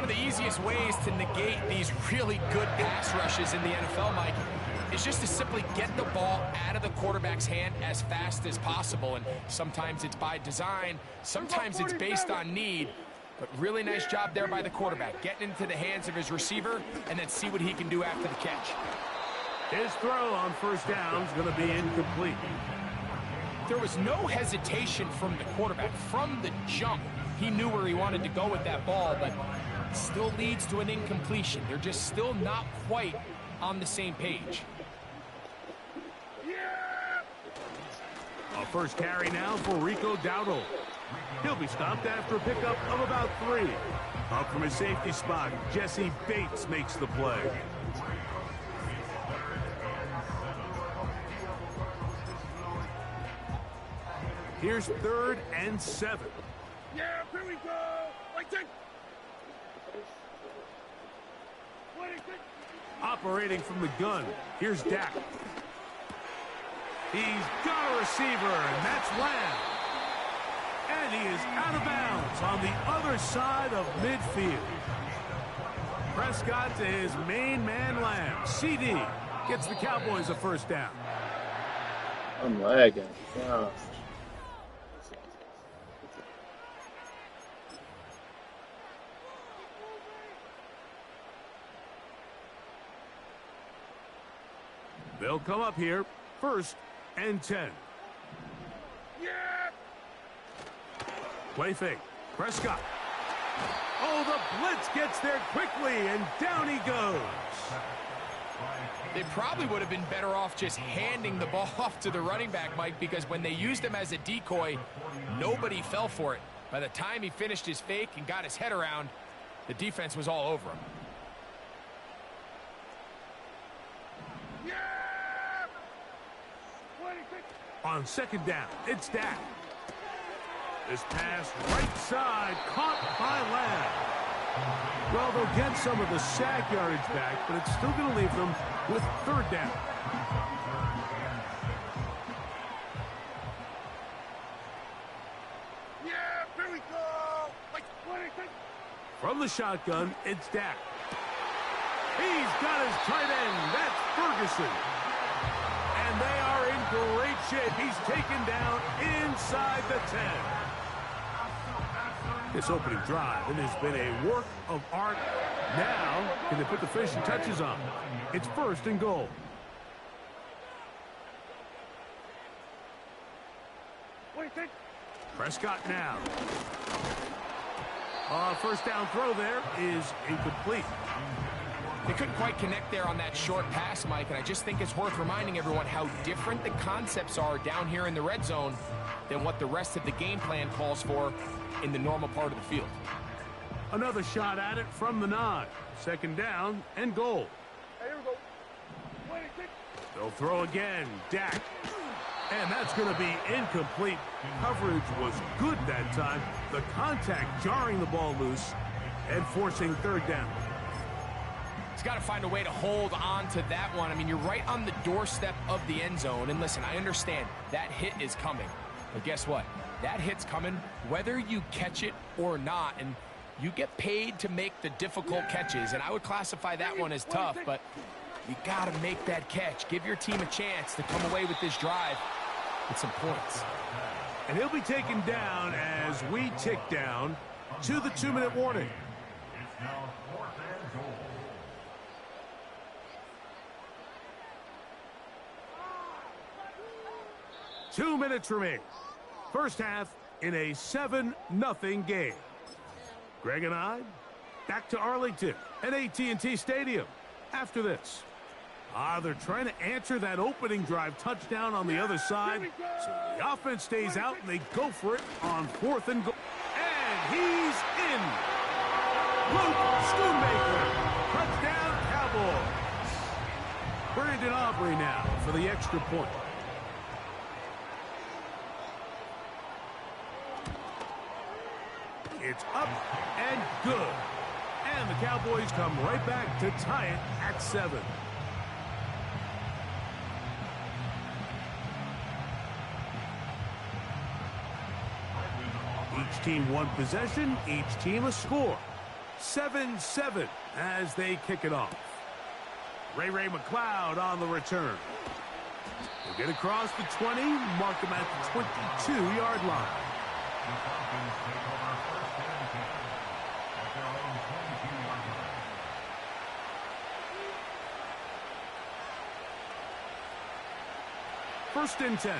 one of the easiest ways to negate these really good pass rushes in the NFL, Mike, is just to simply get the ball out of the quarterback's hand as fast as possible. And sometimes it's by design, sometimes it's based on need. But really nice job there by the quarterback, getting into the hands of his receiver and then see what he can do after the catch. His throw on first down is going to be incomplete. There was no hesitation from the quarterback. From the jump, he knew where he wanted to go with that ball, but it still leads to an incompletion. They're just still not quite on the same page. A first carry now for Rico Dowdle. He'll be stopped after a pickup of about 3. Up from his safety spot, Jesse Bates makes the play. Here's 3rd and 7. Yeah, here we go. Like that. Operating from the gun, here's Dak. He's got a receiver, and that's Lamb. And he is out of bounds on the other side of midfield. Prescott to his main man, Lamb. CD gets the Cowboys a first down. I'm lagging. Wow. They'll come up here, 1st and 10. Yeah. Play fake. Prescott. Oh, the blitz gets there quickly, and down he goes. They probably would have been better off just handing the ball off to the running back, Mike, because when they used him as a decoy, nobody fell for it. By the time he finished his fake and got his head around, the defense was all over him. On 2nd down, it's Dak. This pass right side, caught by Lamb. Well, they'll get some of the sack yardage back, but it's still going to leave them with 3rd down. Yeah, here we go. Like, from the shotgun, it's Dak. He's got his tight end. That's Ferguson. And they are in great shape. He's taken down inside the 10. This opening drive, it has been a work of art. Now, can they put the finishing touches on? It's 1st and goal. Prescott now. First down throw there is incomplete. They couldn't quite connect there on that short pass, Mike, and I just think it's worth reminding everyone how different the concepts are down here in the red zone than what the rest of the game plan calls for in the normal part of the field. Another shot at it from the 9. 2nd down and goal. Hey, here we go. They'll throw again. Dak. And that's going to be incomplete. Coverage was good that time. The contact jarring the ball loose and forcing 3rd down. He's got to find a way to hold on to that one. I mean, you're right on the doorstep of the end zone. And listen, I understand that hit is coming. But guess what? That hit's coming whether you catch it or not. And you get paid to make the difficult catches. And I would classify that one as tough. But you got to make that catch. Give your team a chance to come away with this drive with some points. And he'll be taken down as we tick down to the 2-minute warning. 2 minutes remain. First half in a 7-0 game. Greg and I back to Arlington at AT&T Stadium after this. They're trying to answer that opening drive touchdown on the other side. So the offense stays out and they go for it on 4th and goal. And he's in. Luke Schoonmaker. Touchdown Cowboys. Brandon Aubrey now for the extra point. It's up and good. And the Cowboys come right back to tie it at 7. Each team one possession, each team a score. 7-7 as they kick it off. Ray McLeod on the return. He'll get across the 20, mark him at the 22-yard line. First and 10.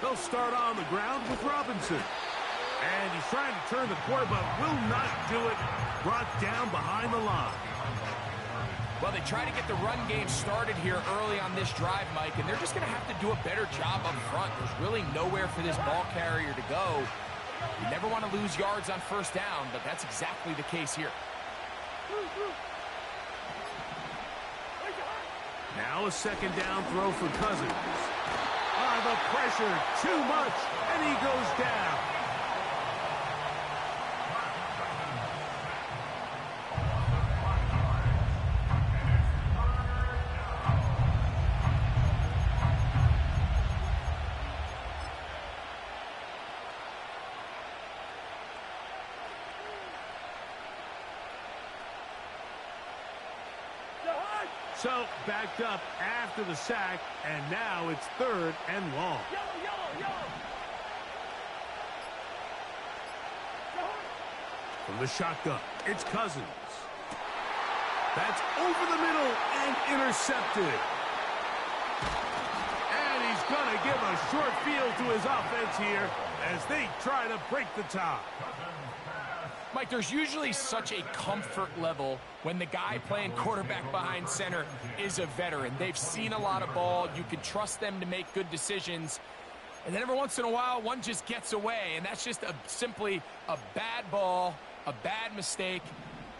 They'll start on the ground with Robinson. And he's trying to turn the corner, but will not do it. Brought down behind the line. Well, they try to get the run game started here early on this drive, Mike, and they're just going to have to do a better job up front. There's really nowhere for this ball carrier to go. You never want to lose yards on first down, but that's exactly the case here. Now a second down throw for Cousins. The pressure, too much, and he goes down. So, backed up after the sack, and now it's 3rd and long. From the shotgun, it's Cousins. That's over the middle and intercepted. And he's going to give a short field to his offense here as they try to break the tie. Mike, there's usually such a comfort level when the guy playing quarterback behind center is a veteran. They've seen a lot of ball. You can trust them to make good decisions. And then every once in a while, one just gets away. And that's just simply a bad ball, a bad mistake.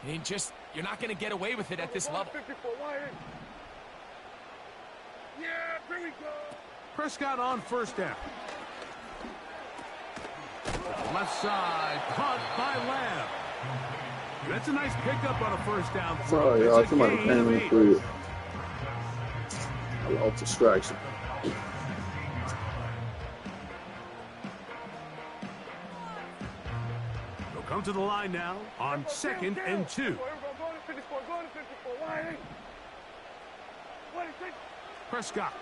And you're not going to get away with it at this level. Yeah, here we go. Prescott on first down. Left side, caught by Lamb. That's a nice pickup on a first down throw. Sorry, y'all. Somebody came in through it. I lost distraction. They'll come to the line now on 2nd and 2. Prescott.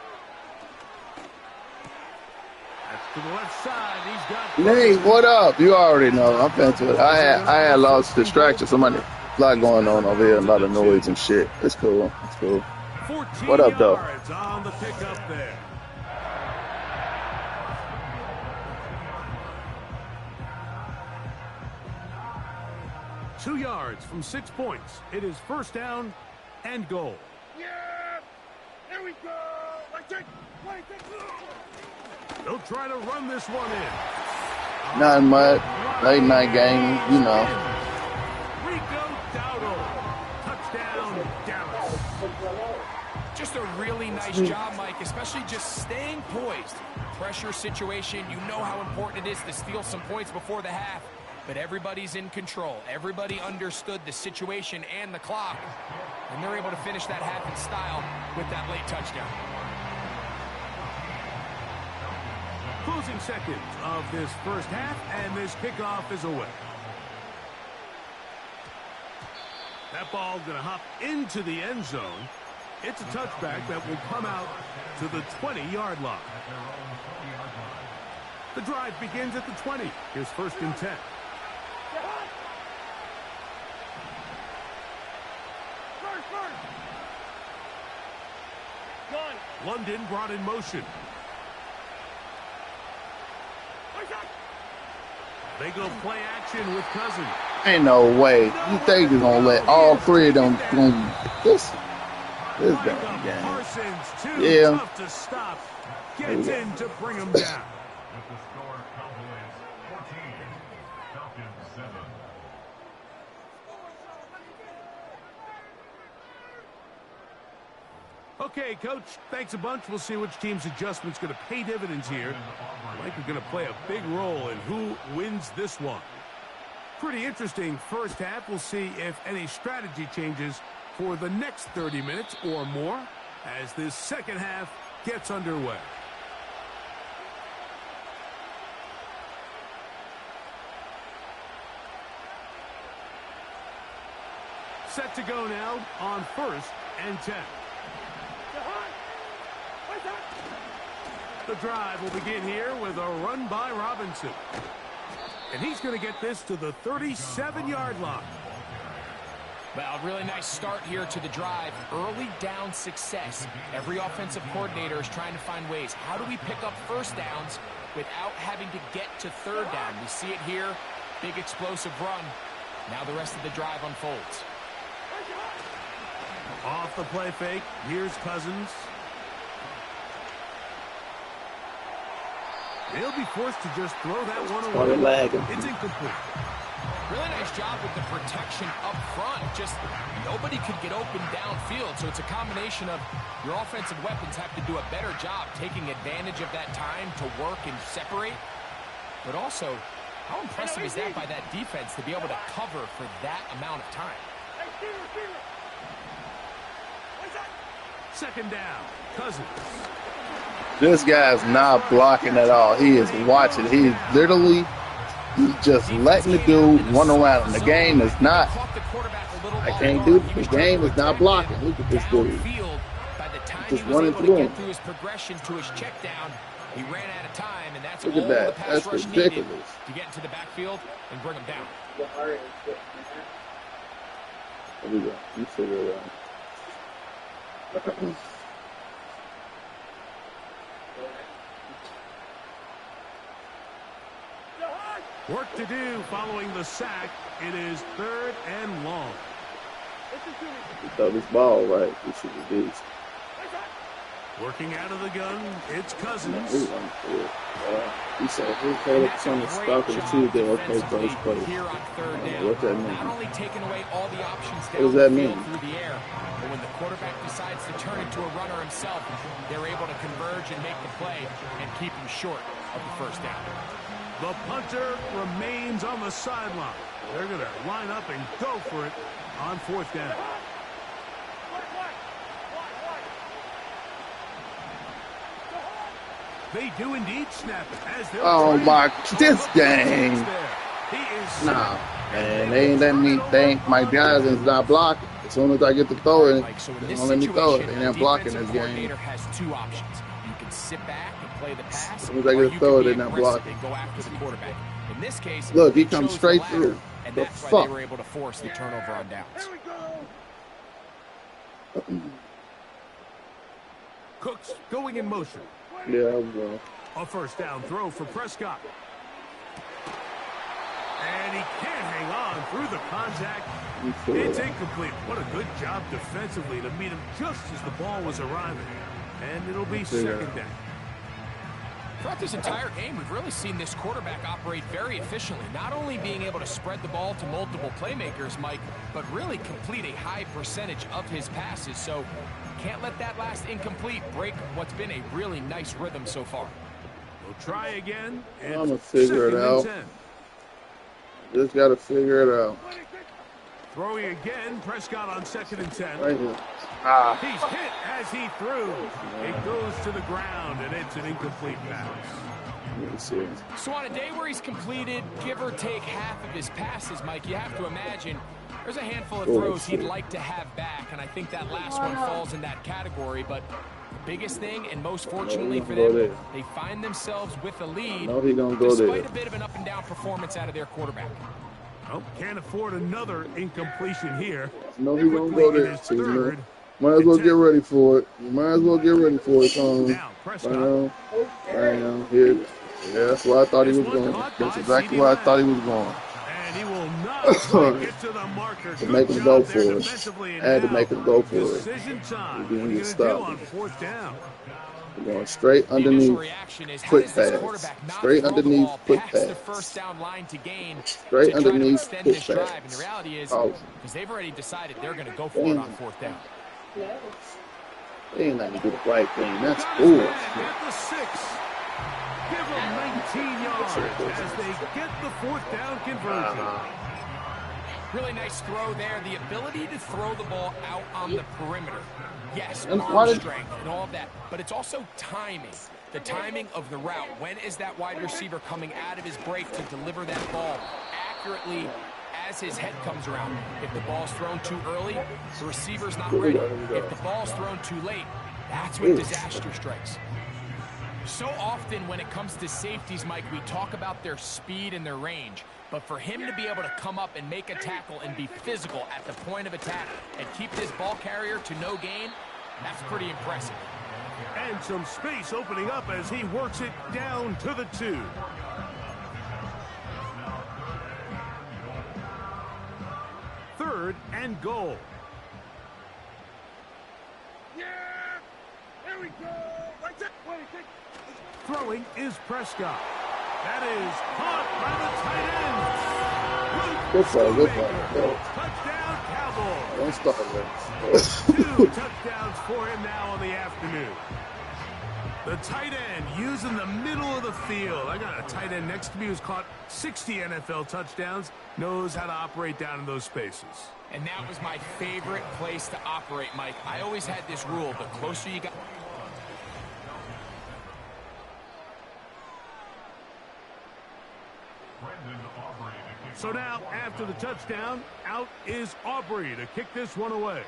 That's to the left side. He's got Nate, what up? You already know. I'm into it. I had lost distraction. Somebody, a lot going on over here, a lot of noise and shit. It's cool. It's cool. What up, though? On the pickup there. Two yards from 6 points. It is first down and goal. Yeah, here we go. They'll try to run this one in. Not much. Late night game, you know. Rico Dowdle. Touchdown, Dallas. Just a really nice job, Mike, especially just staying poised. Pressure situation, you know how important it is to steal some points before the half, but everybody's in control. Everybody understood the situation and the clock, and they're able to finish that half in style with that late touchdown. Closing seconds of this first half, and this kickoff is away. That ball going to hop into the end zone. It's a touchback that will come out to the 20-yard line. The drive begins at the 20. Here's 1st and 10. London brought in motion. They go play action with Cousins. Ain't no way. You think you're going to let all three of them this damn game. Parsons, too Yeah. tough to stop. Gets in to bring him down. Okay, Coach, thanks a bunch. We'll see which team's adjustment's going to pay dividends here. I think we're going to play a big role in who wins this one. Pretty interesting first half. We'll see if any strategy changes for the next 30 minutes or more as this second half gets underway. Set to go now on 1st and 10. The drive will begin here with a run by Robinson. And he's going to get this to the 37-yard line. Well, really nice start here to the drive. Early down success. Every offensive coordinator is trying to find ways. How do we pick up first downs without having to get to third down? We see it here. Big explosive run. Now the rest of the drive unfolds. Off the play fake. Here's Cousins. He'll be forced to just throw that one away. It's incomplete. Really nice job with the protection up front. Just nobody could get open downfield. So it's a combination of your offensive weapons have to do a better job taking advantage of that time to work and separate. But also, how impressive is that by that defense to be able to cover for that amount of time? Second down, Cousins. This guy's not blocking at all. He is watching. He's literally just letting the dude run around. And the game is not. I can't do it. The game is not blocking. Look at this dude. Just running through him. His progression to his check down, he ran out of time, and that's Look at that. That's ridiculous. To get into the backfield and bring him down. There we go. You figure it out. Work to do following the sack. It is 3rd and long. He throw this ball right. This is the beast. Working out of the gun, it's Cousins. He said he'll call up some stock and Tuesday. Okay, first place. What that mean? Not only taking away all the options what does that mean? Through the air, but when the quarterback decides to turn into a runner himself, they're able to converge and make the play and keep him short of the first down. The punter remains on the sideline. They're going to line up and go for it on 4th down. They do indeed snap it. Oh my, this game. Nah, man, they ain't letting me think my guys is not blocking. As soon as I get to throw it, they don't let me throw it. They ain't blocking this game. Has two options. You can sit back and play the pass. As soon as I get to throw it, they're not blocking. Go after the quarterback. In this case, look, he comes straight through. And the that's fuck? why they were able to force the turnover on downs. Cooks going in motion. Yeah, well. A 1st down throw for Prescott. And he can't hang on through the contact. It's incomplete. What a good job defensively to meet him just as the ball was arriving. And it'll be 2nd down. Throughout this entire game, we've really seen this quarterback operate very efficiently, not only being able to spread the ball to multiple playmakers, Mike, but really complete a high percentage of his passes. So can't let that last incomplete break what's been a really nice rhythm so far. We'll try again. I'm going to figure it out. Just got to figure it out. Throwing again, Prescott on 2nd and 10. Right here. He's hit as he threw. It goes to the ground, and it's an incomplete pass. So on a day where he's completed, give or take half of his passes, Mike, you have to imagine there's a handful of throws he'd like to have back, and I think that last one falls in that category. But the biggest thing, and most fortunately for them, they find themselves with a lead despite a bit of an up-and-down performance out of their quarterback. Oh, can't afford another incompletion here. No, he's going to go there. Might as well get ready for it. Might as well get ready for it, Tom. Bam. Here. Yeah, that's where I thought he was going. That's exactly where I thought he was going. And he will not get to the marker. To make him go for it. I had to make him go for it. Decision time. We're going to stop. On 4th down. We're going straight underneath, quick pass. Straight underneath, quick pass. Straight underneath, quick pass. And the reality is, because they've already decided they're going to go for it on 4th down. They ain't letting me do the right thing. That's bullshit. At the 6. Give them 19 yards as they get the 4th down conversion. Really nice throw there. The ability to throw the ball out on the perimeter. Yes, And arm strength and all of that, but it's also timing. The timing of the route. When is that wide receiver coming out of his break to deliver that ball accurately as his head comes around. If the ball's thrown too early, the receiver's not ready. If the ball's thrown too late, that's when disaster strikes. So often when it comes to safeties, Mike, we talk about their speed and their range. But for him to be able to come up and make a tackle and be physical at the point of attack and keep this ball carrier to no gain, that's pretty impressive. And some space opening up as he works it down to the 2. Third and goal. Yeah! Here we go! Right there! Throwing is Prescott. That is caught by the tight end. Good play, good play. Touchdown, Cowboys. Don't start this. 2 touchdowns for him now on the afternoon. The tight end using the middle of the field. I got a tight end next to me who's caught 60 NFL touchdowns, knows how to operate down in those spaces. And that was my favorite place to operate, Mike. I always had this rule, the closer you got... So now, after the touchdown, out is Aubrey to kick this one away.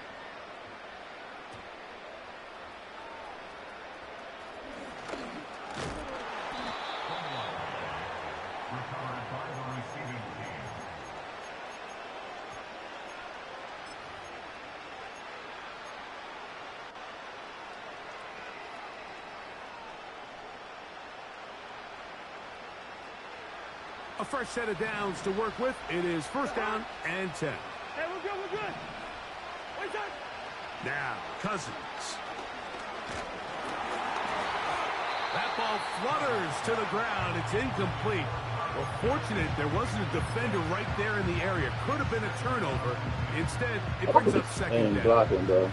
A fresh set of downs to work with. It is first down and 10. Hey, we're good, we're good. Wait up. Now, Cousins. That ball flutters to the ground. It's incomplete. Well, fortunate there wasn't a defender right there in the area. Could have been a turnover. Instead, it brings up second down. Blocking, bro.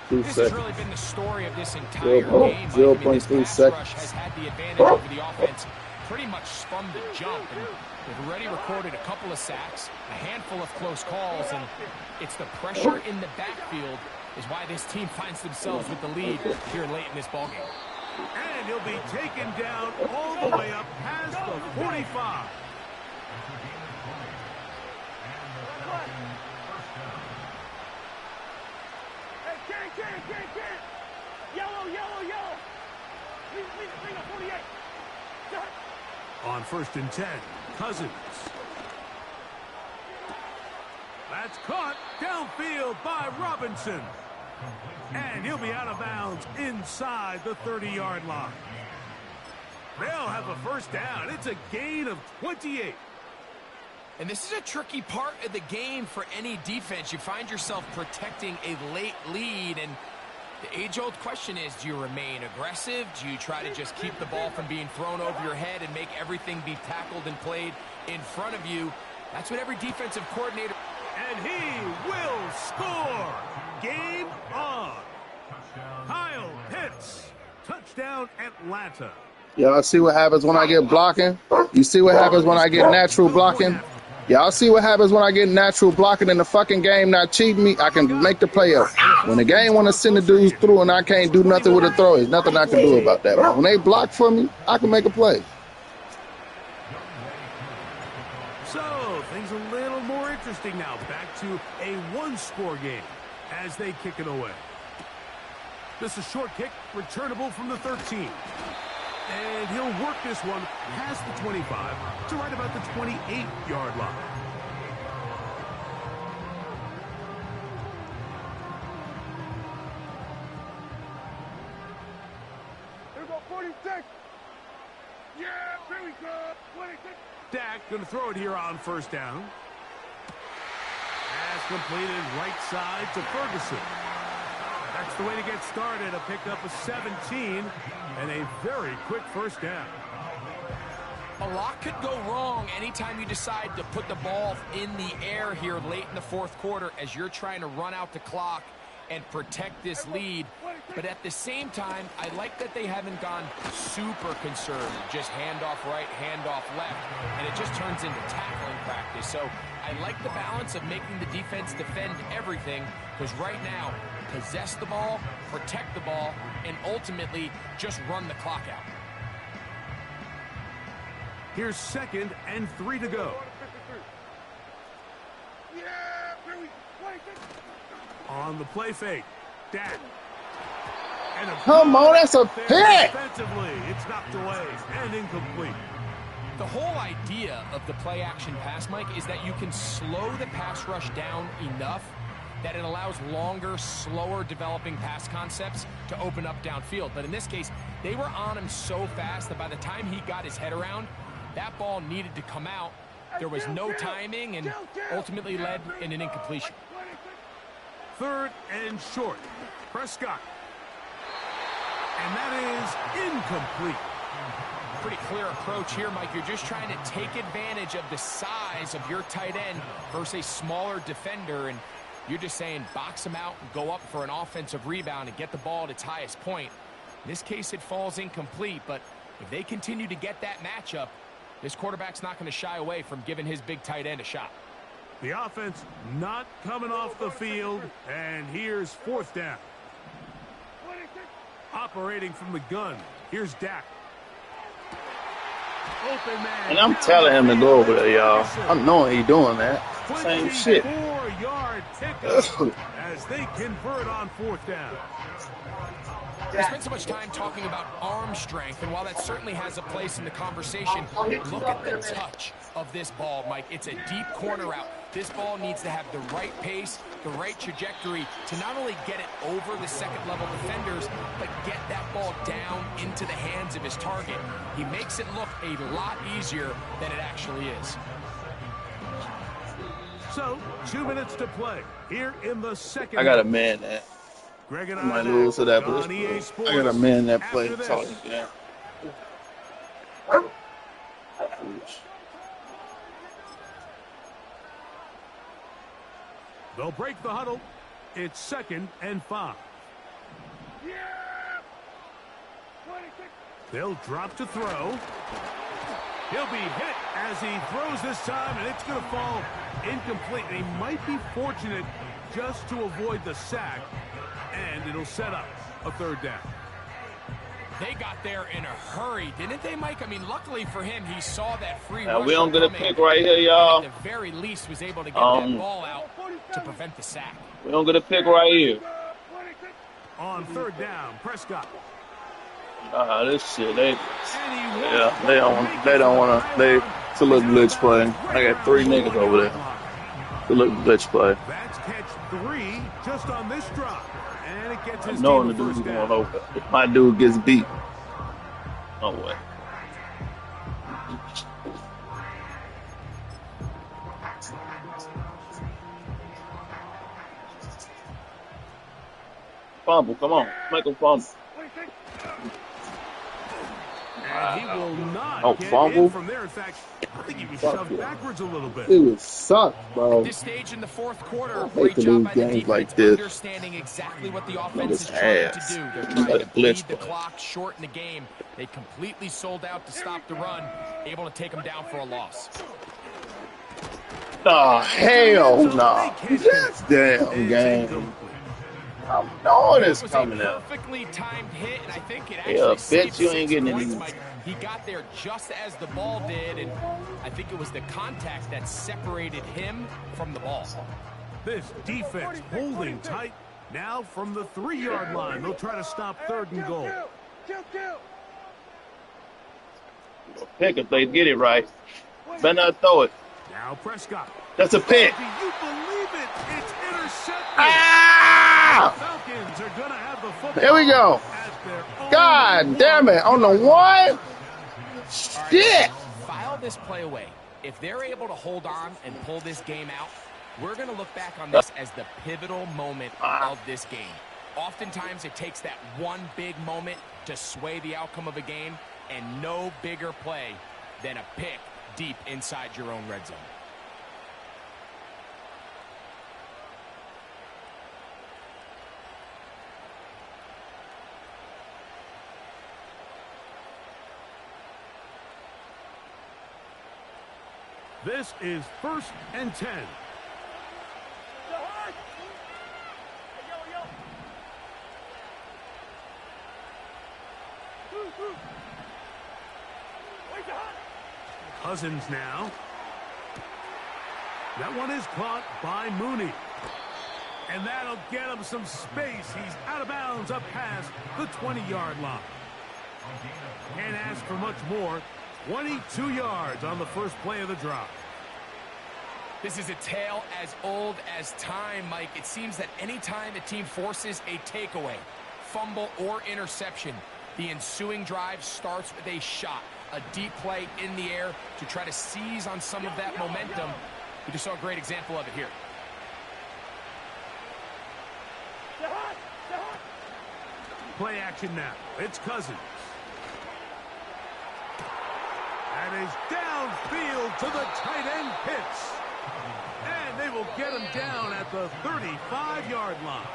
2 This seconds. has really been the story of this entire game. 0.3 This pass seconds. rush has had the advantage over the offense pretty much from the jump. And they've already recorded a couple of sacks, a handful of close calls, and it's the pressure in the backfield is why this team finds themselves with the lead here late in this ballgame. And he'll be taken down all the way up past the 45. Hey, Ken. Yellow. Bring up 48. On first and 10, Cousins. That's caught downfield by Robinson. And he'll be out of bounds inside the 30-yard line. They'll have a first down. It's a gain of 28. And this is a tricky part of the game for any defense. You find yourself protecting a late lead, and the age-old question is, do you remain aggressive? Do you try to just keep the ball from being thrown over your head and make everything be tackled and played in front of you? That's what every defensive coordinator... And he will score. Game on. Kyle Pitts. Touchdown, Atlanta. Y'all see what happens when I get blocking? You see what happens when I get natural blocking? Y'all see what happens when I get natural blocking in the fucking game, not cheating me? I can make the play up. When the game want to send the dudes through and I can't do nothing with a throw, there's nothing I can do about that. When they block for me, I can make a play. So, things a little more interesting now. Back to a one-score game as they kick it away. This is a short kick, returnable from the 13. And he'll work this one past the 25 to right about the 28-yard line. Here we go, 46. Yeah, here we go. 26. Dak going to throw it here on first down. Pass completed right side to Ferguson. That's the way to get started. A pickup of 17 and a very quick first down. A lot could go wrong anytime you decide to put the ball in the air here late in the fourth quarter as you're trying to run out the clock and protect this lead. But at the same time, I like that they haven't gone super conservative, just handoff right, handoff left, and it just turns into tackling practice. So I like the balance of making the defense defend everything, because right now, possess the ball, protect the ball, and ultimately just run the clock out. Here's 2nd and 3 to go. On the play fake. Dak. Come on, that's a pick. Defensively, it's knocked away and incomplete. The whole idea of the play action pass, Mike, is that you can slow the pass rush down enough that it allows longer, slower developing pass concepts to open up downfield. But in this case, they were on him so fast that by the time he got his head around, that ball needed to come out. There was no timing and ultimately led in an incompletion. 3rd and short. Prescott. And that is incomplete. Pretty clear approach here, Mike. You're just trying to take advantage of the size of your tight end versus a smaller defender, and you're just saying box him out and go up for an offensive rebound and get the ball at its highest point. In this case, it falls incomplete, but if they continue to get that matchup, this quarterback's not going to shy away from giving his big tight end a shot. The offense not coming off the field, and here's 4th down. Operating from the gun, here's Dak. Open man. And I'm telling him to go over there, y'all. I'm knowing he's doing that. Same shit. 4-yard pickup as they convert on 4th down. We spent so much time talking about arm strength, and while that certainly has a place in the conversation, look at the touch of this ball, Mike. It's a deep corner route. This ball needs to have the right pace, the right trajectory to not only get it over the second-level defenders, but get that ball down into the hands of his target. He makes it look a lot easier than it actually is. So, 2 minutes to play here in the second. I got to man that. Greg and I might lose to that, but I got to man that play. That's all you got. They'll break the huddle. It's 2nd and 5. They'll drop to throw. He'll be hit as he throws this time, and it's going to fall incomplete. He might be fortunate just to avoid the sack, and it'll set up a 3rd down. They got there in a hurry, didn't they, Mike? I mean, luckily for him, he saw that free Now, rush. we don't get a pick right here, y'all. At the very least, was able to get that ball out to prevent the sack. We don't get a pick right here. On 3rd down, Prescott. This shit, they don't want to. It's a little glitch play. I got 3 niggas over there. It's a little glitch play. That's catch 3 just on this drop. And it gets his knowing the team dude's first going down. over. If my dude gets beat, no way. Fumble, come on, make him fumble. And he will not get fumble. in from there. In fact, I think he was shoved backwards a little bit. It would suck, bro. At this stage in the 4th quarter, hate great to job lose by the games defense, like this. understanding exactly what the offense is This trying ass. to do. They're Like trying to blitz bleed the play. clock, shorten the game. They completely sold out to stop the run, able to take them down for a loss. Nah, hell no. This damn game. I'm knowing it's coming It was a out. perfectly timed hit, and I think it Yeah, actually saved bet you ain't 6 getting points, any. Mike. He got there just as the ball did, and I think it was the contact that separated him from the ball. This defense holding tight. Now from the 3-yard line, they'll try to stop 3rd and goal. Pick if they get it right. Better not throw it. Now Prescott. That's a pick. Do you believe it? It's intercepted. Ah! Falcons are going to have the football. There we go. at their own God damn it. On the 1? Shit. File this play away. If they're able to hold on and pull this game out, we're going to look back on this as the pivotal moment of this game. Oftentimes, it takes that one big moment to sway the outcome of a game, and no bigger play than a pick deep inside your own red zone. This is 1st and 10. Cousins now. That one is caught by Mooney. And that'll get him some space. He's out of bounds up past the 20-yard line. Can't ask for much more. 22 yards on the first play of the drive. This is a tale as old as time, Mike. It seems that anytime a team forces a takeaway, fumble, or interception, the ensuing drive starts with a shot, a deep play in the air to try to seize on some of that momentum. We just saw a great example of it here. Play action now. It's Cousins. And is downfield to the tight end Pitts. And they will get him down at the 35-yard line.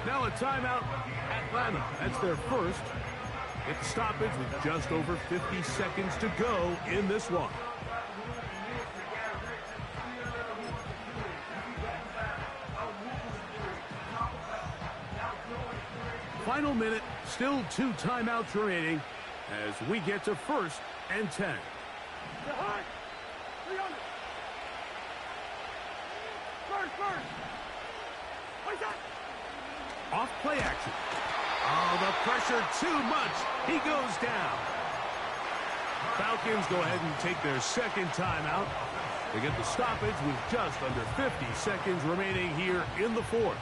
Now a timeout, Atlanta. That's their first. Get the stoppage with just over 50 seconds to go in this one. Final minute, still 2 timeouts remaining as we get to 1st and 10. Off play action. Oh, the pressure too much. He goes down. Falcons go ahead and take their 2nd timeout. They get the stoppage with just under 50 seconds remaining here in the 4th.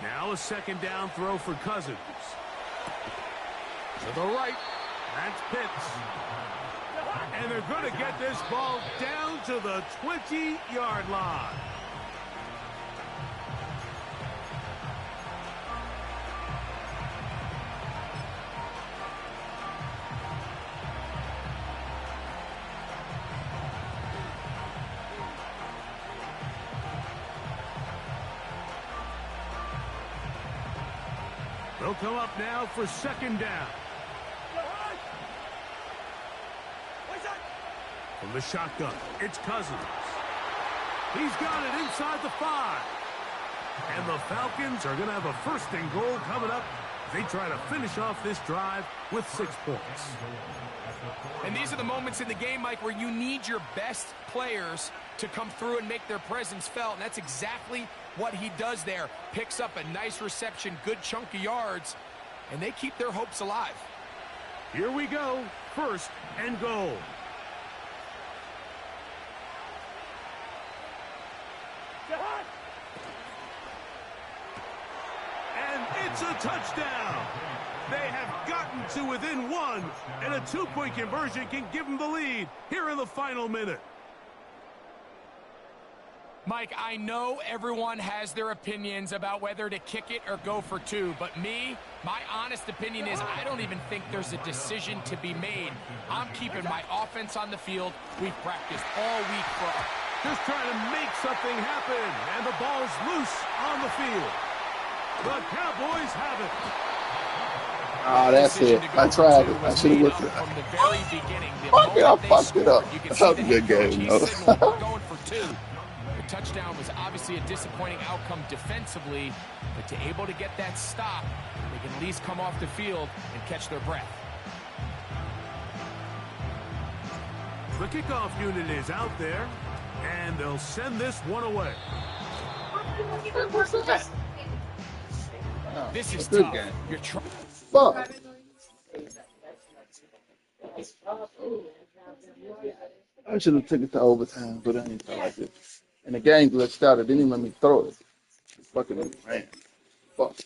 Now a 2nd down throw for Cousins. To the right. That's Pitts. And they're going to get this ball down to the 20-yard line. They'll come up now for 2nd down. From the shotgun, it's Cousins. He's got it inside the 5. And the Falcons are going to have a 1st and goal coming up. They try to finish off this drive with 6 points. And these are the moments in the game, Mike, where you need your best players to come through and make their presence felt. And that's exactly what he does there. Picks up a nice reception, good chunk of yards, and they keep their hopes alive. Here we go. 1st and goal. And it's a touchdown. They have gotten to within 1, and a 2-point conversion can give them the lead here in the final minute. Mike, I know everyone has their opinions about whether to kick it or go for 2, but me, my honest opinion is I don't even think there's a decision to be made. I'm keeping my offense on the field. We've practiced all week for just trying to make something happen, and the ball's loose on the field. The Cowboys have it. Oh, that's it. I tried it. I should have looked at it. From the very beginning, I fucked it up. That was a good game, though. Going for 2. The touchdown was obviously a disappointing outcome defensively, but to able to get that stop, they can at least come off the field and catch their breath. The kickoff unit is out there, and they'll send this one away. This is good tough. game. You're trying. Fuck. I should have taken it to overtime, but I didn't feel like it. And the game glitched out. It didn't even let me throw it. Fucking man. Fuck.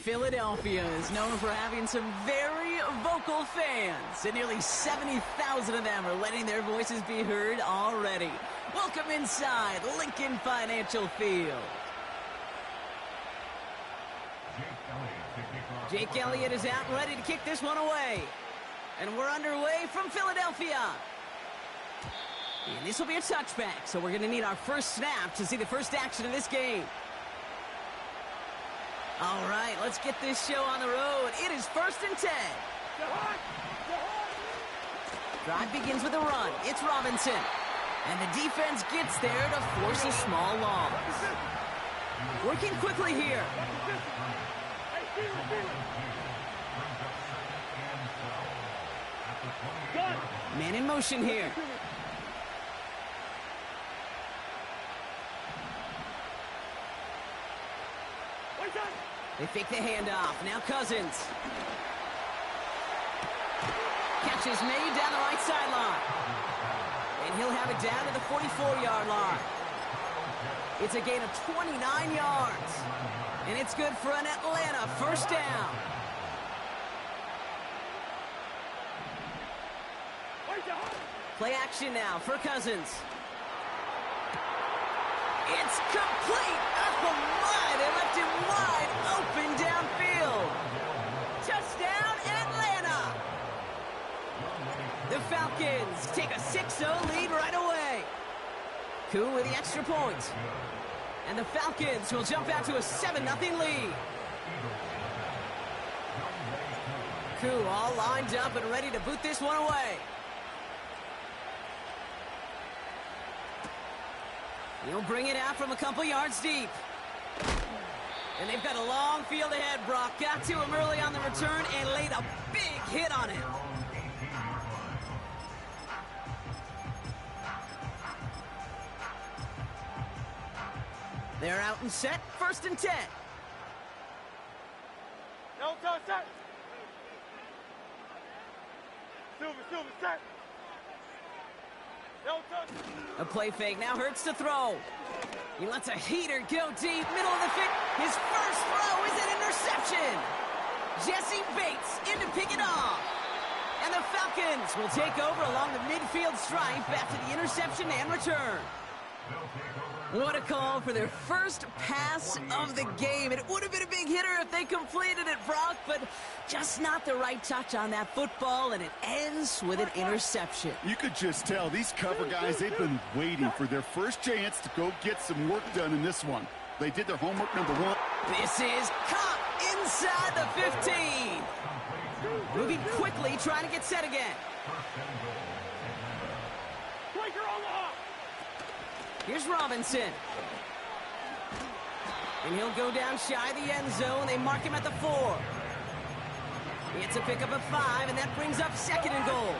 Philadelphia is known for having some very vocal fans, and nearly 70,000 of them are letting their voices be heard already. Welcome inside Lincoln Financial Field. Jake Elliott is out and ready to kick this one away. And we're underway from Philadelphia. And this will be a touchback, so we're going to need our first snap to see the first action of this game. All right, let's get this show on the road. It is 1st and 10. Drive begins with a run. It's Robinson. And the defense gets there to force a small loss. Working quickly here. Man in motion here. They fake the handoff. Now Cousins. Catch is made down the right sideline. And he'll have it down to the 44-yard line. It's a gain of 29 yards. And it's good for an Atlanta first down. Play action now for Cousins. It's complete. Oh, my. They left it wide open downfield. Touchdown, Atlanta. The Falcons take a 6-0 lead right away. Koo with the extra point. And the Falcons will jump out to a 7-0 lead. Koo all lined up and ready to boot this one away. He'll bring it out from a couple yards deep. And they've got a long field ahead, Brock. Got to him early on the return and laid a big hit on it. They're out and set. 1st and 10. No, set. Silver, set. A play fake now hurts to throw. He lets a heater go deep, middle of the field. His first throw is an interception. Jesse Bates in to pick it off. And the Falcons will take over along the midfield stripe after the interception and return. What a call for their first pass of the game. It would have been a big hitter if they completed it, Brock, but just not the right touch on that football, and it ends with an interception. You could just tell these cover guys, they've been waiting for their first chance to go get some work done in this one. They did their homework, number one. This is caught inside the 15. Moving quickly, trying to get set again. Here's Robinson. And he'll go down shy of the end zone. They mark him at the 4. It's a pickup of 5, and that brings up 2nd and goal.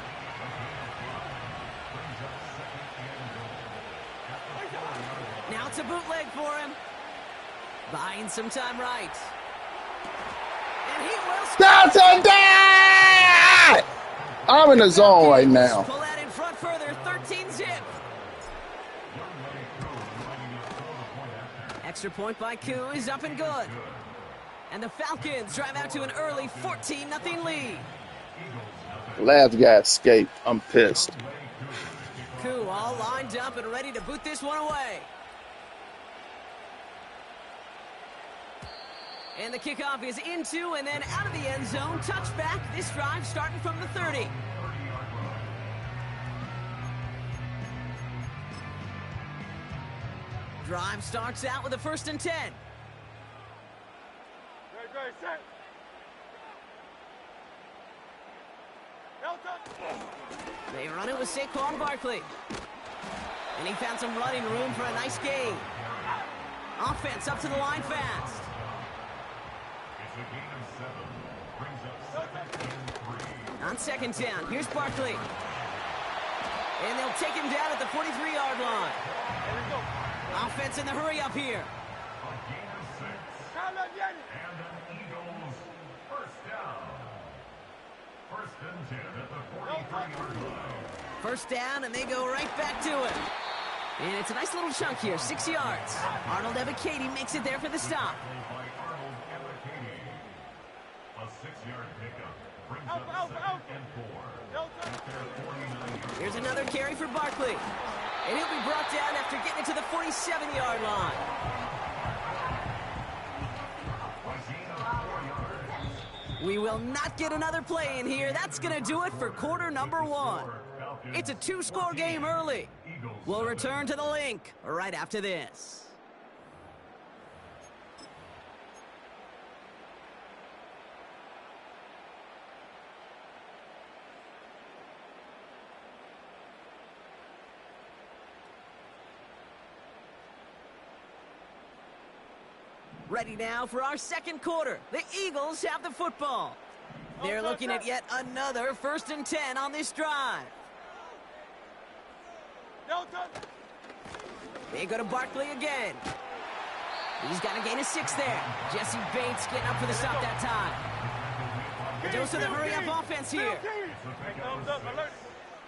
Now it's a bootleg for him. Buying some time right. And he will score. That's a die! I'm in the zone right now. Pull that in front further. 13-zip. Extra point by Koo is up and good. And the Falcons drive out to an early 14-0 lead. Last guy escaped. I'm pissed. Koo all lined up and ready to boot this one away. And the kickoff is into and then out of the end zone. Touchback. This drive starting from the 30. Drive starts out with a 1st and 10. Ready, set. They run it with Saquon Barkley. And he found some running room for a nice gain. Offense up to the line fast. On 2nd down, here's Barkley. And they'll take him down at the 43-yard line. Offense in the hurry up here. And the Eagles first down. 1st and 10 at the 43-yard line. First down, and they go right back to him. And it's a nice little chunk here, 6 yards. Arnold Ebiketie makes it there for the stop. A 6-yard pickup brings up 2nd and 4. Here's another carry for Barkley. And he'll be brought down after getting it to the 47-yard line. We will not get another play in here. That's going to do it for quarter number 1. It's a 2-score game early. We'll return to the link right after this. Ready now for our second quarter. The Eagles have the football. They're looking at yet another 1st and 10 on this drive. They go to Barkley again. He's got a gain of 6 there. Jesse Bates getting up for the stop that time. The dose of the hurry-up offense here.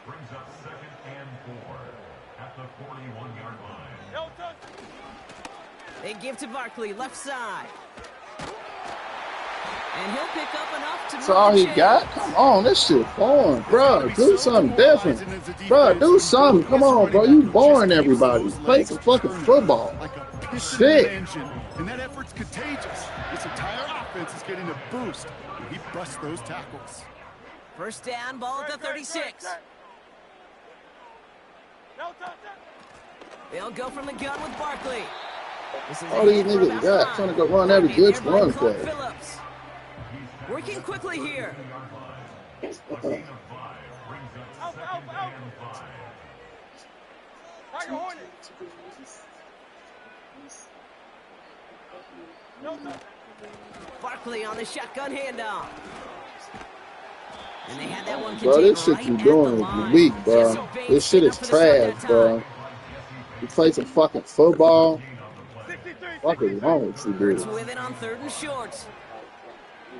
Brings up 2nd and 4 at the 41-yard line. They give to Barkley, left side. And he'll pick up enough to That's all he got? Come on, this shit boring. Bro, do something different. Bro, do something. Come on, bro. You boring everybody. Play some fucking football. Shit. And that effort's contagious. This entire offense is getting a boost. And he busts those tackles. First down, ball at the 36. They'll go from the gun with Barkley. All these niggas got trying to go run every good run play. Working quickly here. Barkley on the shotgun handoff. And they had that one. Bro, this shit you doing is weak, bro. This shit is trash, bro. You play some fucking football. What is wrong with you, dude? With it on 3rd and short.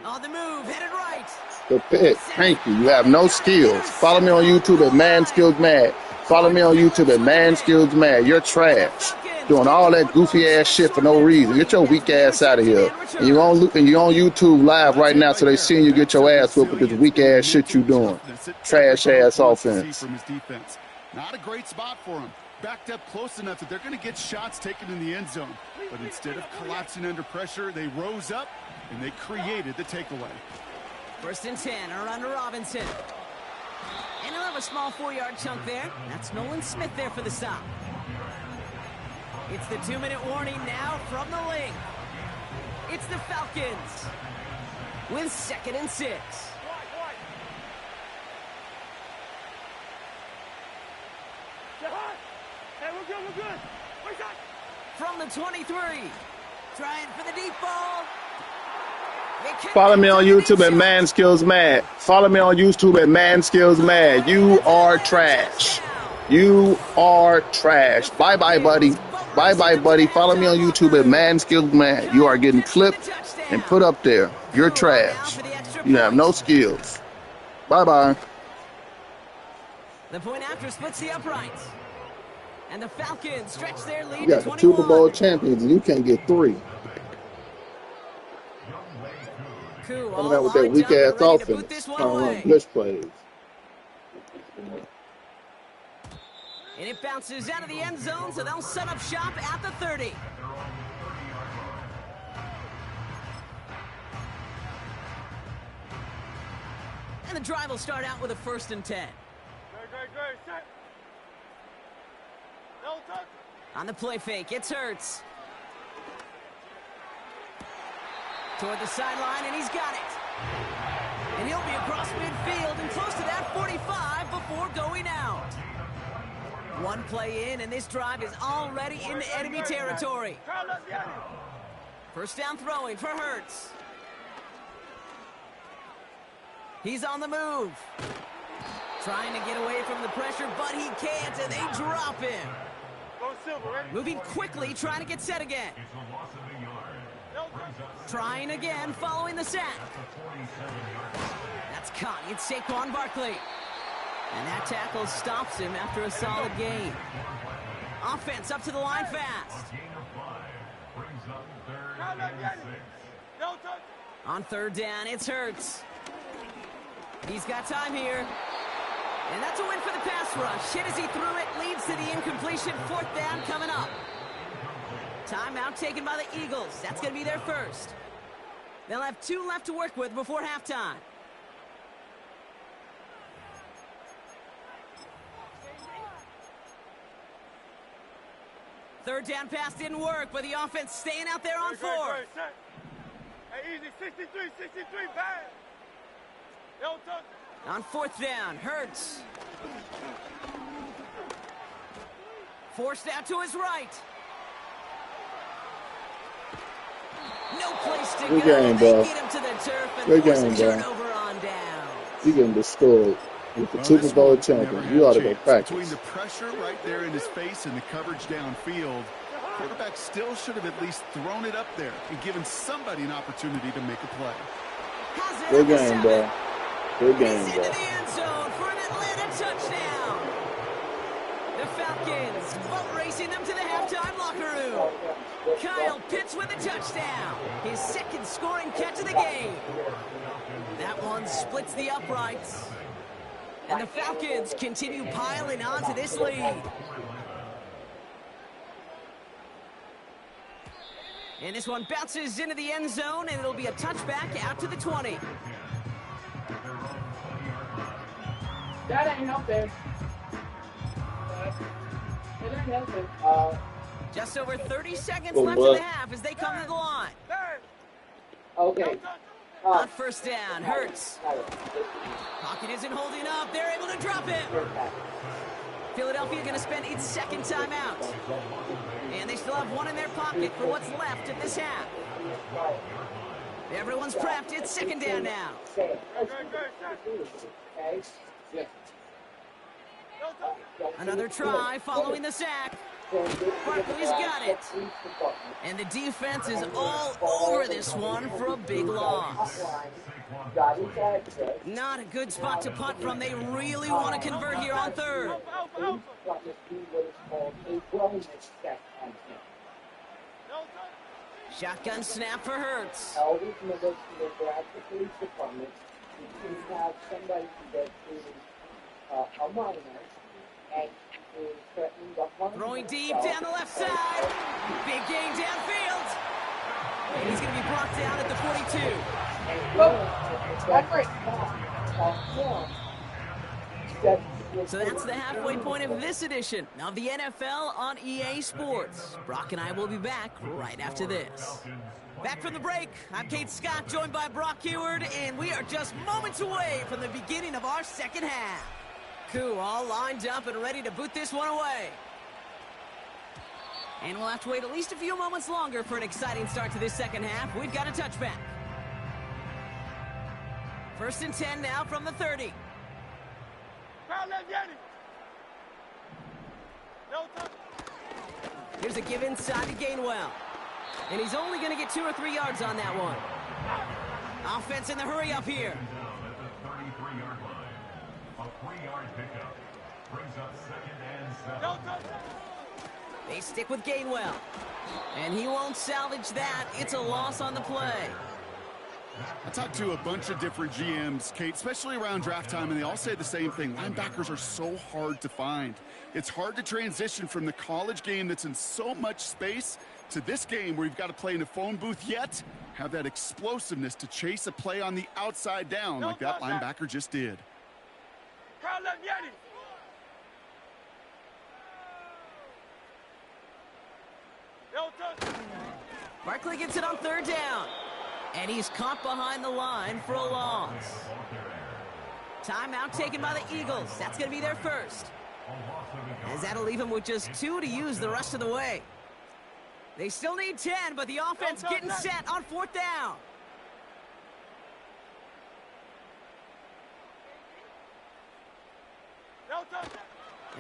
On the move, headed right. The pick. Thank you. You have no skills. Follow me on YouTube at Man Skills Mad. Follow me on YouTube at Man Skills Mad. You're trash. Doing all that goofy ass shit for no reason. Get your weak ass out of here. And you're on YouTube live right now, so they seeing you get your ass whooped with this weak ass shit you doing. Trash ass offense. Not a great spot for him. Backed up close enough that they're going to get shots taken in the end zone. But instead of collapsing under pressure, they rose up and they created the takeaway. 1st and 10, around to Robinson. And he'll have a small 4-yard chunk there. That's Nolan Smith there for the stop. It's the 2-minute warning now from the link. It's the Falcons with 2nd and 6. Hey, we're good. From the 23, trying for the deep ball. Follow me on YouTube at Man Skills Mad. Follow me on YouTube at Man Skills Mad. You are trash. You are trash. Bye-bye, buddy. Bye-bye, buddy. Follow me on YouTube at Man Skills Mad. You are getting clipped and put up there. You're trash. You have no skills. Bye-bye. The point after splits the uprights. And the Falcons stretch their lead. You got the Super Bowl champions, and you can't get 3. Coming out with that weak ass offense, trying to run blitz plays. And it bounces out of the end zone, so they'll set up shop at the 30. And the drive will start out with a 1st and 10. Great. On the play fake, it's Hurts. Toward the sideline, and he's got it. And he'll be across midfield and close to that 45 before going out. One play in, and this drive is already into enemy territory. 1st down throwing for Hurts. He's on the move. Trying to get away from the pressure, but he can't, and they drop him. Moving quickly, trying to get set again. Trying again, following the sack. That's caught. It's Saquon Barkley. And that tackle stops him after a solid gain. Offense up to the line fast. On 3rd down, it's Hurts. He's got time here. And that's a win for the pass rush. Hit as he threw it, leads to the incompletion. 4th down coming up. Timeout taken by the Eagles. That's going to be their first. They'll have 2 left to work with before halftime. Third down pass didn't work, but the offense staying out there on 4th. Hey, easy, 63, bad. On 4th down, Hurts. Forced out to his right. No place to Good go. game, They bro. get him to the turf and Good force game, a bro. turnover on down. You getting destroyed. With the Super Bowl champion, you ought to go practice. Between the pressure right there in his face and the coverage downfield, quarterback still should have at least thrown it up there and given somebody an opportunity to make a play. Good game, bro. Good game, He's bro. into the end zone for an Atlanta touchdown. The Falcons boat racing them to the halftime locker room. Kyle Pitts with a touchdown. His 2nd scoring catch of the game. That one splits the uprights. And the Falcons continue piling on to this lead. And this one bounces into the end zone, and it'll be a touchback out to the 20. That ain't nothing. It ain't nothing. Just over 30 seconds left in the half as they come to the line. Okay. On 1st down, Hurts. Pocket isn't holding up. They're able to drop it. Philadelphia going to spend its 2nd timeout. And they still have 1 in their pocket for what's left of this half. Everyone's prepped. It's 2nd down now. Another try following the sack. Barkley's got it. And the defense is all over this one for a big loss. Not a good spot to punt from. They really want to convert here on 3rd. Shotgun snap for Hurts. Throwing deep down the left side. Big gain downfield. And he's going to be brought down at the 42. So that's the halfway point of this edition of the NFL on EA Sports. Brock and I will be back right after this. Back from the break, I'm Kate Scott, joined by Brock Heward, and we are just moments away from the beginning of our 2nd half. Cool, all lined up and ready to boot this one away. And we'll have to wait at least a few moments longer for an exciting start to this 2nd half. We've got a touchback. 1st and 10 now from the 30. Here's a give inside to Gainwell. And he's only going to get 2 or 3 yards on that one. Offense in the hurry up here. At the 33-yard line. A 3-yard pickup brings up 2nd and 7. They stick with Gainwell. And he won't salvage that. It's a loss on the play. I talked to a bunch of different GMs, Kate, especially around draft time, and they all say the same thing. Linebackers are so hard to find. It's hard to transition from the college game that's in so much space to this game where you've got to play in a phone booth, yet have that explosiveness to chase a play on the outside down like that linebacker just did. Barkley gets it on 3rd down. And he's caught behind the line for a loss. Timeout taken by the Eagles. That's going to be their 1st. As that'll leave him with just 2 to use the rest of the way. They still need 10, but the offense getting set on 4th down.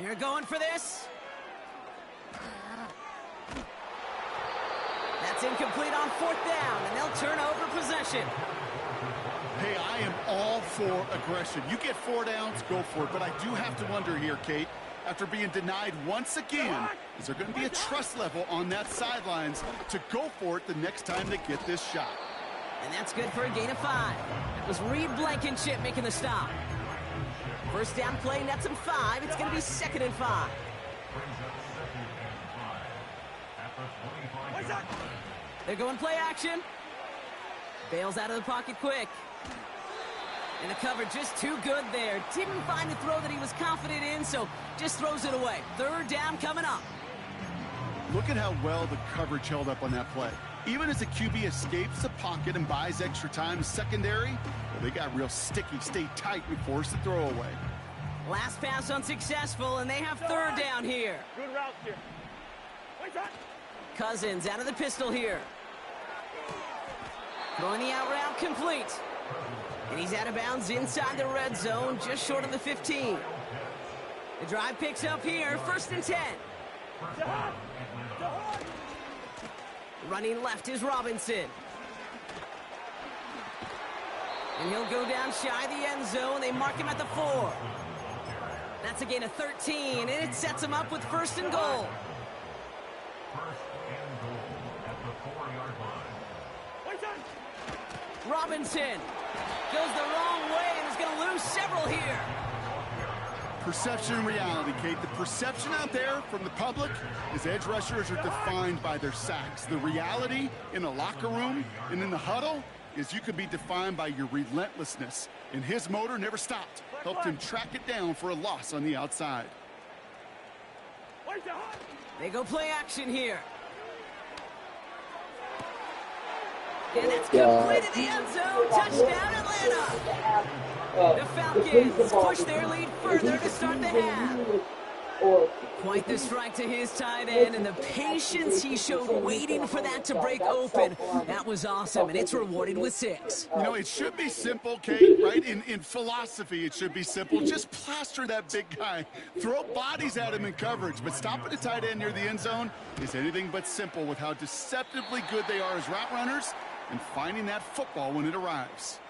They're going for this. That's incomplete on 4th down, and they'll turn over possession. Hey, I am all for aggression. You get 4 downs, go for it. But I do have to wonder here, Kate, after being denied once again, is there going to be a trust level on that sidelines to go for it the next time they get this shot? And that's good for a gain of 5. It was Reed Blankenship making the stop. 1st down play, nets him 5. It's going to be 2nd and 5. They're going play action. Bails out of the pocket quick. And the coverage just too good there. Didn't find a throw that he was confident in, so just throws it away. Third down coming up. Look at how well the coverage held up on that play. Even as the QB escapes the pocket and buys extra time, secondary, well, they got real sticky, stay tight, and force the throw away. Last pass unsuccessful, and they have third down here. Good route here. Cousins out of the pistol here. Throwing the out route complete. And he's out of bounds inside the red zone, just short of the 15. The drive picks up here, 1st and 10. Running left is Robinson. And he'll go down shy of the end zone. They mark him at the 4. That's a gain of 13, and it sets him up with 1st and goal. At the 4-yard line. Robinson goes the wrong way and is going to lose several here. Perception and reality, Kate. The perception out there from the public is edge rushers are defined by their sacks. The reality in a locker room and in the huddle is you could be defined by your relentlessness. And his motor never stopped. Helped him track it down for a loss on the outside. They go play action here. And it's completed the end zone. Touchdown, Atlanta. The Falcons push their lead further to start the half. Quite the strike to his tight end, and the patience he showed waiting for that to break open. That was awesome, and it's rewarded with 6. You know, it should be simple, Kate, right? In philosophy, it should be simple. Just plaster that big guy. Throw bodies at him in coverage, but stopping a tight end near the end zone is anything but simple with how deceptively good they are as route runners and finding that football when it arrives.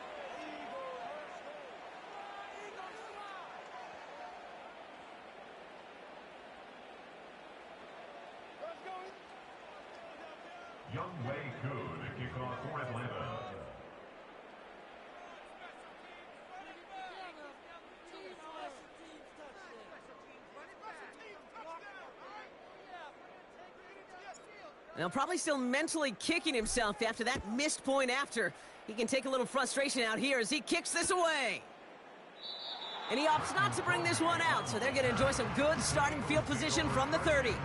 Young Wei Koo to kick off for Atlanta. Now probably still mentally kicking himself after that missed point after. He can take a little frustration out here as he kicks this away. And he opts not to bring this one out, so they're going to enjoy some good starting field position from the 30. At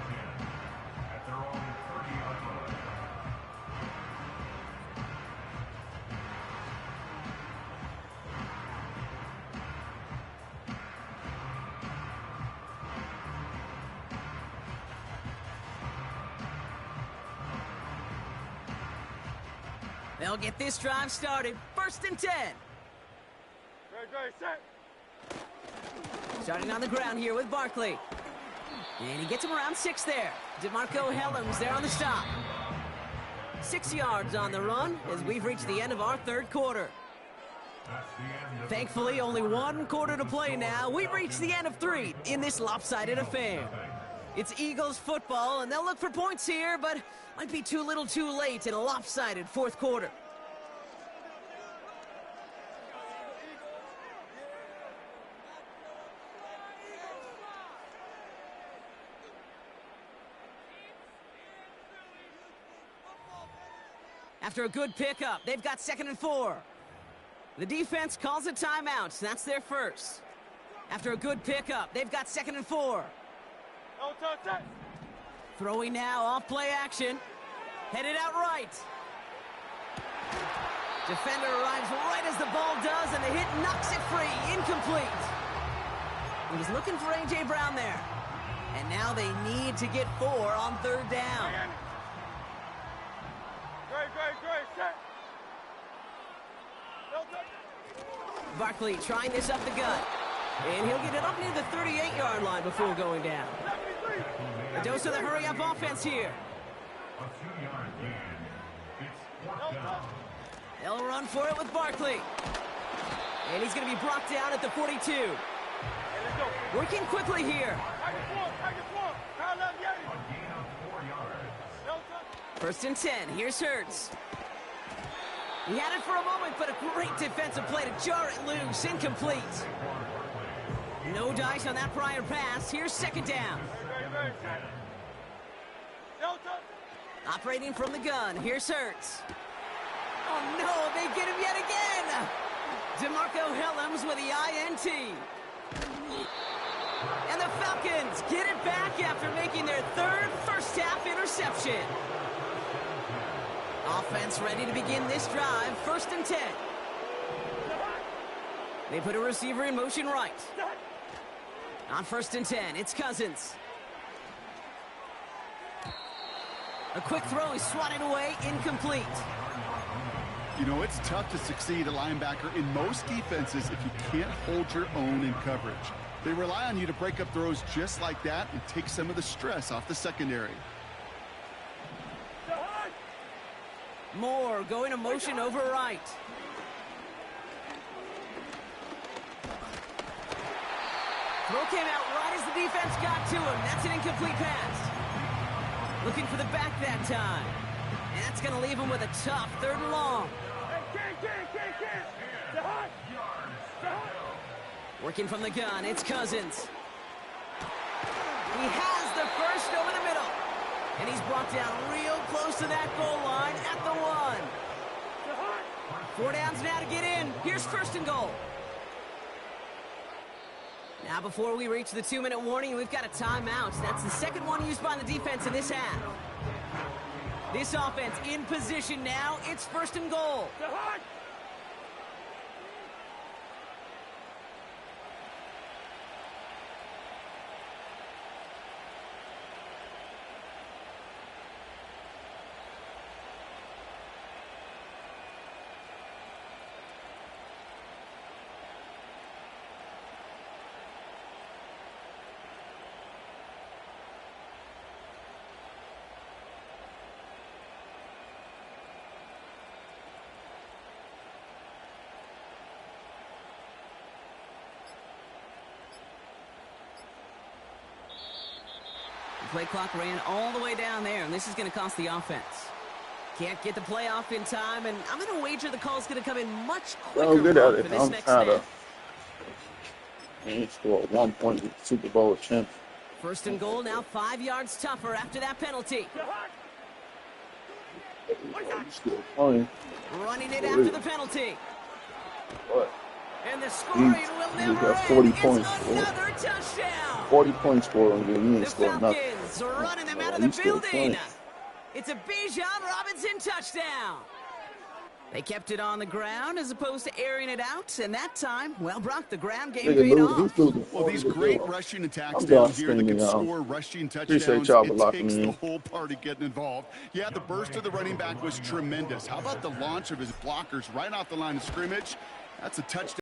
their own 30-yard line. They'll get this drive started. 1st and 10. Set. Starting on the ground here with Barkley. And he gets him around 6 there. DeMarco Helms there on the stop. 6 yards on the run as we've reached the end of our 3rd quarter. Thankfully, only 1 quarter to play now. We've reached the end of 3 in this lopsided affair. It's Eagles football, and they'll look for points here, but might be too little too late in a lopsided 4th quarter. After a good pickup, they've got 2nd and 4. The defense calls a timeout. That's their first. After a good pickup, they've got 2nd and 4. Throwing now off play action. Headed out right. Defender arrives right as the ball does, and the hit knocks it free. Incomplete. He was looking for A.J. Brown there. And now they need to get 4 on 3rd down. Great, set. Barkley trying this up the gut. And he'll get it up near the 38-yard line before going down. A dose of the hurry-up offense here. A 2-yard gain. It's 4th down. They'll run for it with Barkley. And he's going to be brought down at the 42. Working quickly here. A gain of 4 yards. 1st and 10. Here's Hurts. He had it for a moment, but a great defensive play to jar it loose. Incomplete. No dice on that prior pass. Here's 2nd down. Operating from the gun. Here's Hurts. Oh, no, they get him yet again. DeMarco Helms with the INT. And the Falcons get it back after making their third first-half interception. Offense ready to begin this drive, 1st and 10. They put a receiver in motion right. On 1st and 10, it's Cousins. A quick throw is swatted away, incomplete. You know, it's tough to succeed at linebacker in most defenses if you can't hold your own in coverage. They rely on you to break up throws just like that and take some of the stress off the secondary. Moore going to motion over right. Throw came out right as the defense got to him. That's an incomplete pass. Looking for the back that time. And that's going to leave him with a tough 3rd and long. Working from the gun, it's Cousins. He has the first over the middle. And he's brought down real close to that goal line at the 1. 4 downs now to get in. Here's 1st and goal. Now before we reach the 2-minute warning, we've got a timeout. That's the 2nd one used by the defense in this half. This offense in position now. It's 1st and goal. Play clock ran all the way down there, and this is going to cost the offense. Can't get the play off in time, and I'm going to wager the call's going to come in much quicker for this next snap. He scored 1 point with the Super Bowl champion. 1st and goal, now 5 yards tougher after that penalty. Running it after the penalty. What? And the scoring will never got 40 end. points It's another touchdown. 40 points scored on game. He ain't scored nothing. The Falcons are running them out of the building. It's a Bijan Robinson touchdown. They kept it on the ground as opposed to airing it out, and that time, well, Brock, the ground game paid off. Well, these great rushing attacks down here that can score rushing touchdowns, it takes the whole party getting involved. Yeah, the burst of the running back was tremendous. How about the launch of his blockers right off the line of scrimmage? That's a touchdown.